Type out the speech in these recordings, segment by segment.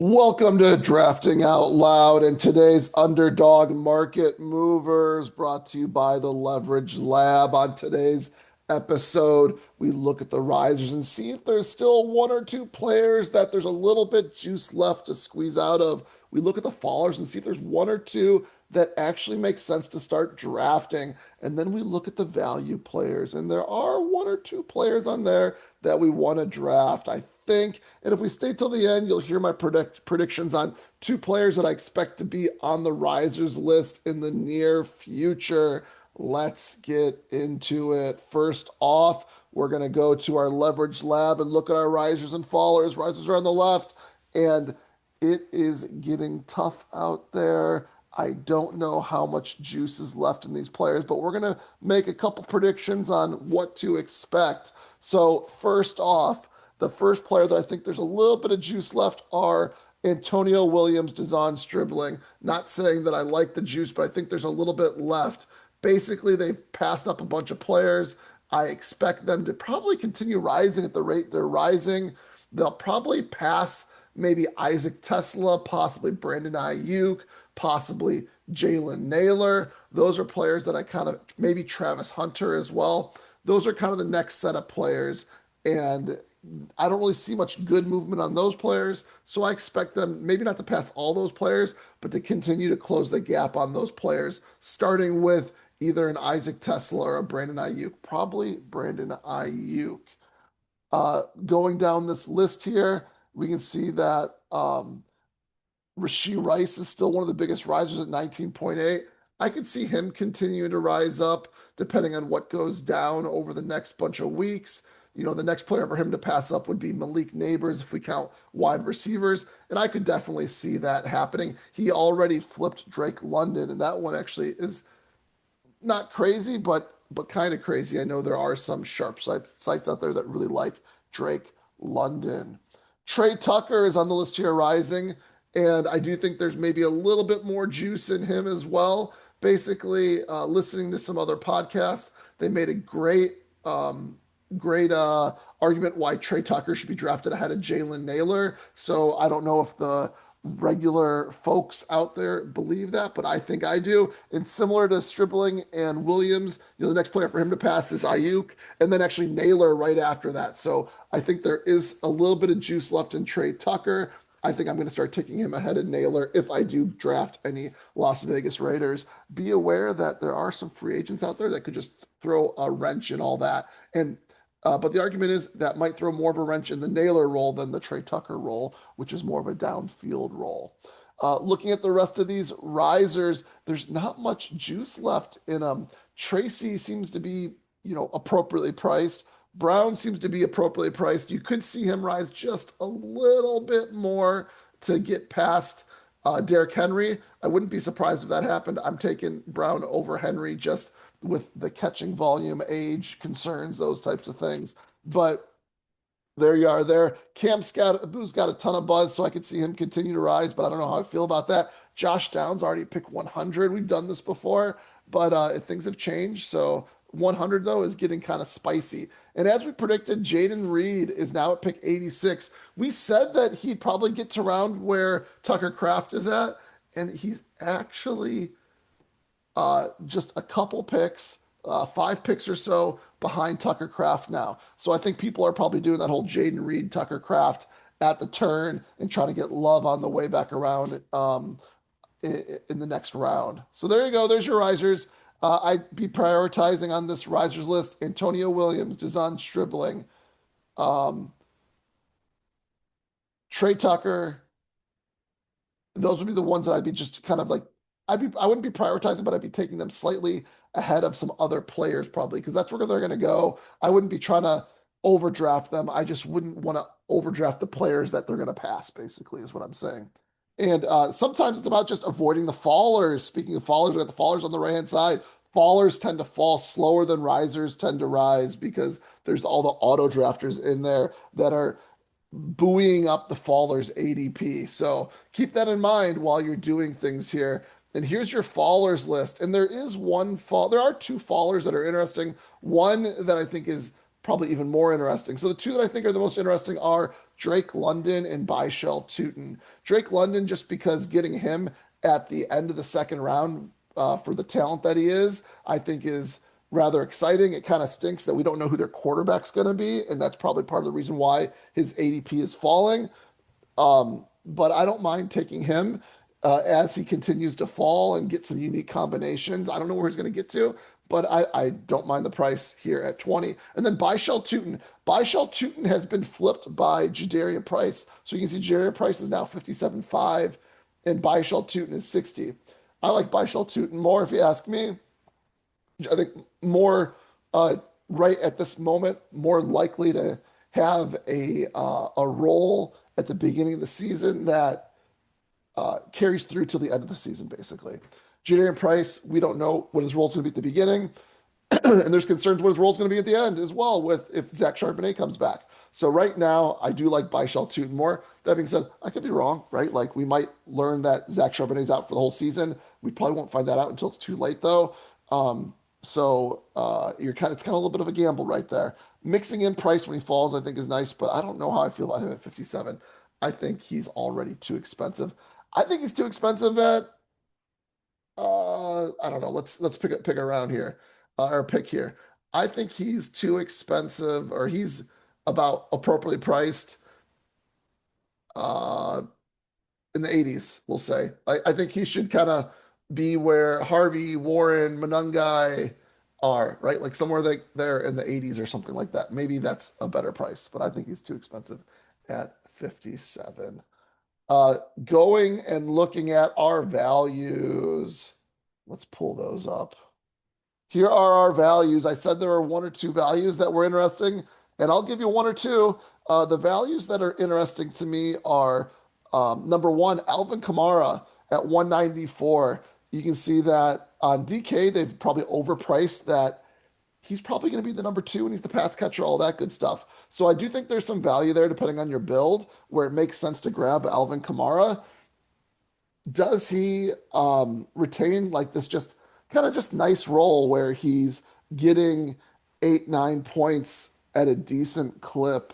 Welcome to Drafting Out Loud and today's Underdog Market Movers brought to you by the Leverage Lab. On today's episode, we look at the risers and see if there's still one or two players that there's a little bit juice left to squeeze out of. We look at the fallers and see if there's one or two that actually make sense to start drafting. And then we look at the value players, and there are one or two players on there that we want to draft, I think. And if we stay till the end, you'll hear my predictions on two players that I expect to be on the risers list in the near future. Let's get into it. First off, we're going to go to our leverage lab and look at our risers and fallers. Risers are on the left, and it is getting tough out there. I don't know how much juice is left in these players, but we're going to make a couple predictions on what to expect. So, first off, the first player that I think there's a little bit of juice left are Antonio Williams, Dazon Stribling. Not saying that I like the juice, but I think there's a little bit left. Basically, they've passed up a bunch of players. I expect them to probably continue rising at the rate they're rising. They'll probably pass maybe Isaac Tesla, possibly Brandon Ayuk, possibly Jalen Naylor. Those are players that I kind of, maybe Travis Hunter as well. Those are kind of the next set of players. And I don't really see much good movement on those players. So I expect them maybe not to pass all those players, but to continue to close the gap on those players, starting with either an Isaac Tesla or a Brandon Ayuk. Probably Brandon Ayuk. Going down this list here, we can see that Rashee Rice is still one of the biggest risers at 19.8. I could see him continuing to rise up depending on what goes down over the next bunch of weeks. You know, the next player for him to pass up would be Malik Neighbors if we count wide receivers. And I could definitely see that happening. He already flipped Drake London, and that one actually is not crazy, but kind of crazy. I know there are some sharp sites out there that really like Drake London. Trey Tucker is on the list here rising, and I do think there's maybe a little bit more juice in him as well. Basically, listening to some other podcasts, they made a great argument why Trey Tucker should be drafted ahead of Jalen Naylor. So I don't know if the regular folks out there believe that, but I think I do. And similar to Stribling and Williams, you know, the next player for him to pass is Ayuk, and then actually Naylor right after that. So I think there is a little bit of juice left in Trey Tucker. I think I'm going to start taking him ahead of Naylor if I do draft any Las Vegas Raiders. Be aware that there are some free agents out there that could just throw a wrench in all that. And but the argument is that might throw more of a wrench in the Naylor role than the Trey Tucker role, which is more of a downfield role. Looking at the rest of these risers, there's not much juice left in them. Tracy seems to be, you know, appropriately priced. Brown seems to be appropriately priced. You could see him rise just a little bit more to get past Derrick Henry. I wouldn't be surprised if that happened. I'm taking Brown over Henry just with the catching volume, age concerns, those types of things. But there you are there. Boo's got a ton of buzz, so I could see him continue to rise, but I don't know how I feel about that. Josh Downs already picked 100. We've done this before, but things have changed. So 100, though, is getting kind of spicy. And as we predicted, Jaden Reed is now at pick 86. We said that he'd probably get to round where Tucker Kraft is at, and he's actually just a couple picks, 5 picks or so behind Tucker Kraft now. So I think people are probably doing that whole Jaden Reed, Tucker Kraft at the turn and trying to get love on the way back around in the next round. So there you go. There's your risers. I'd be prioritizing on this risers list Antonio Williams, Dazon Stribling, um, Trey Tucker. Those would be the ones that I'd be just kind of like I wouldn't be prioritizing, but I'd be taking them slightly ahead of some other players probably because that's where they're going to go. I wouldn't be trying to overdraft them. I just wouldn't want to overdraft the players that they're going to pass, basically, is what I'm saying. And sometimes it's about just avoiding the fallers. Speaking of fallers, we got the fallers on the right hand side. Fallers tend to fall slower than risers tend to rise because there's all the auto drafters in there that are buoying up the faller's ADP. So keep that in mind while you're doing things here. And here's your fallers list. And there is one fall. There are two fallers that are interesting. One that I think is probably even more interesting. So the two that I think are the most interesting are Drake London and Byshell Tootin. Drake London, just because getting him at the end of the second round for the talent that he is, I think is rather exciting. It kind of stinks that we don't know who their quarterback's going to be, and that's probably part of the reason why his ADP is falling. But I don't mind taking him as he continues to fall and get some unique combinations. I don't know where he's going to get to, but I don't mind the price here at 20. And then Byshell Tootin. Byshell Tootin has been flipped by Jadarian Price. So you can see Jadarian Price is now 57.5 and Byshell Tootin is 60. I like Byshell Tootin more if you ask me. I think more right at this moment, more likely to have a role at the beginning of the season that carries through till the end of the season, basically. Jadarian Price, we don't know what his role is going to be at the beginning, and there's concerns what his role is going to be at the end as well with if Zach Charbonnet comes back. So right now, I do like Byshell Tootin more. That being said, I could be wrong, right? Like we might learn that Zach Charbonnet's out for the whole season. We probably won't find that out until it's too late, though. You're it's kind of a little bit of a gamble right there. Mixing in Price when he falls, I think, is nice, but I don't know how I feel about him at 57. I think he's already too expensive. I think he's too expensive at I don't know. Let's pick around here, or pick here. I think he's too expensive, or he's about appropriately priced uh, in the 80s, we'll say. I think he should kind of be where Harvey, Warren, Monungai are, right? Like somewhere there in the 80s or something like that. Maybe that's a better price, but I think he's too expensive at 57. Going and looking at our values. Let's pull those up. Here are our values. I said there are one or two values that were interesting, and I'll give you one or two. The values that are interesting to me are number one, Alvin Kamara at 194. You can see that on DK, they've probably overpriced that he's probably going to be the number two and he's the pass catcher, all that good stuff. So I do think there's some value there depending on your build where it makes sense to grab Alvin Kamara. Does he retain like this just kind of just nice role where he's getting 8, 9 points at a decent clip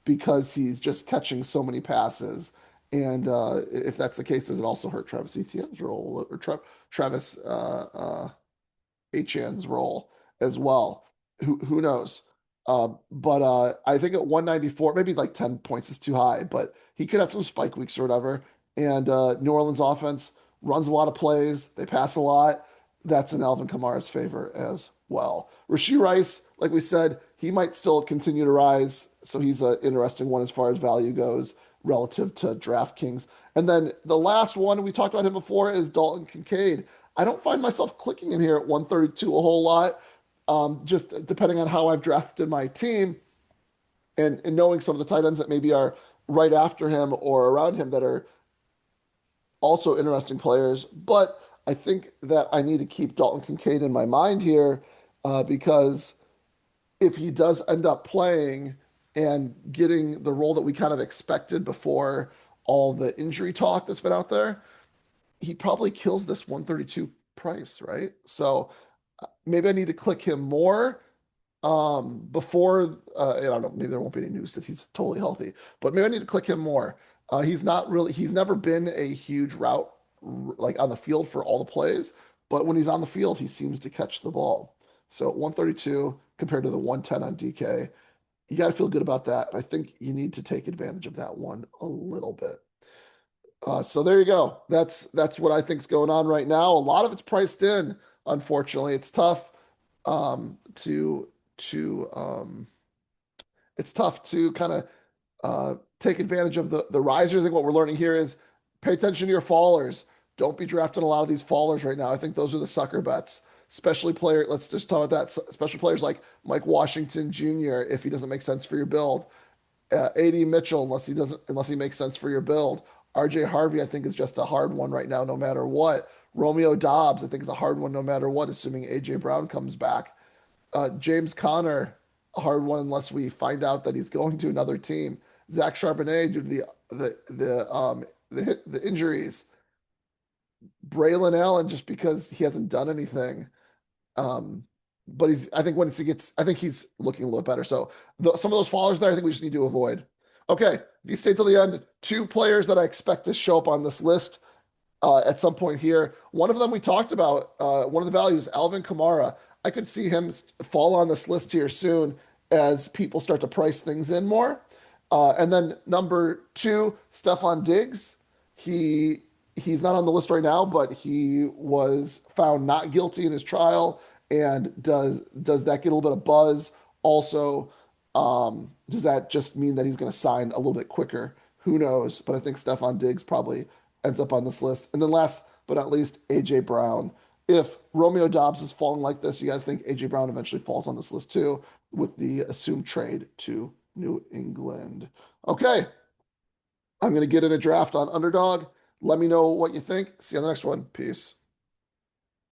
because he's just catching so many passes? And if that's the case, does it also hurt Travis Etienne's role or Travis Achan's role as well? Who knows? But I think at 194, maybe like 10 points is too high, but he could have some spike weeks or whatever. And New Orleans offense runs a lot of plays. They pass a lot. That's in Alvin Kamara's favor as well. Rashee Rice, like we said, he might still continue to rise. So he's an interesting one as far as value goes relative to DraftKings. And then the last one, we talked about him before, is Dalton Kincaid. I don't find myself clicking in here at 132 a whole lot, just depending on how I've drafted my team and knowing some of the tight ends that maybe are right after him or around him that are also interesting players. But I think that I need to keep Dalton Kincaid in my mind here because if he does end up playing and getting the role that we kind of expected before all the injury talk that's been out there, he probably kills this 132 price, right? So maybe I need to click him more before I don't know, maybe there won't be any news that he's totally healthy, but maybe I need to click him more. He's never been a huge route like on the field for all the plays, but when he's on the field, he seems to catch the ball. So 132 compared to the 110 on DK, you got to feel good about that. I think you need to take advantage of that one a little bit. So there you go. That's what I think's going on right now. A lot of it's priced in. Unfortunately, it's tough to it's tough to kind of take advantage of the risers. I think what we're learning here is pay attention to your fallers. Don't be drafting a lot of these fallers right now. I think those are the sucker bets. Especially player, let's just talk about that. Especially players like Mike Washington Jr. If he doesn't make sense for your build, AD Mitchell unless he makes sense for your build. RJ Harvey I think is just a hard one right now, no matter what. Romeo Dobbs I think is a hard one no matter what, assuming AJ Brown comes back. James Conner a hard one unless we find out that he's going to another team. Zach Charbonnet due to the injuries. Braylon Allen just because he hasn't done anything. Um, but I think once he gets, I think he's looking a little better. So some of those fallers there, I think we just need to avoid. Okay, if you stay till the end, two players that I expect to show up on this list at some point here. One of them we talked about, one of the values, Alvin Kamara. I could see him fall on this list here soon as people start to price things in more. And then number two, Stephon Diggs. He he's not on the list right now, but he was found not guilty in his trial. And does that get a little bit of buzz? Also, does that just mean that he's going to sign a little bit quicker? Who knows? But I think Stephon Diggs probably ends up on this list. And then last but not least, AJ Brown. If Romeo Dobbs is falling like this, you got to think AJ Brown eventually falls on this list too, with the assumed trade to New England. Okay, I'm going to get in a draft on Underdog. Let me know what you think. See you on the next one. Peace.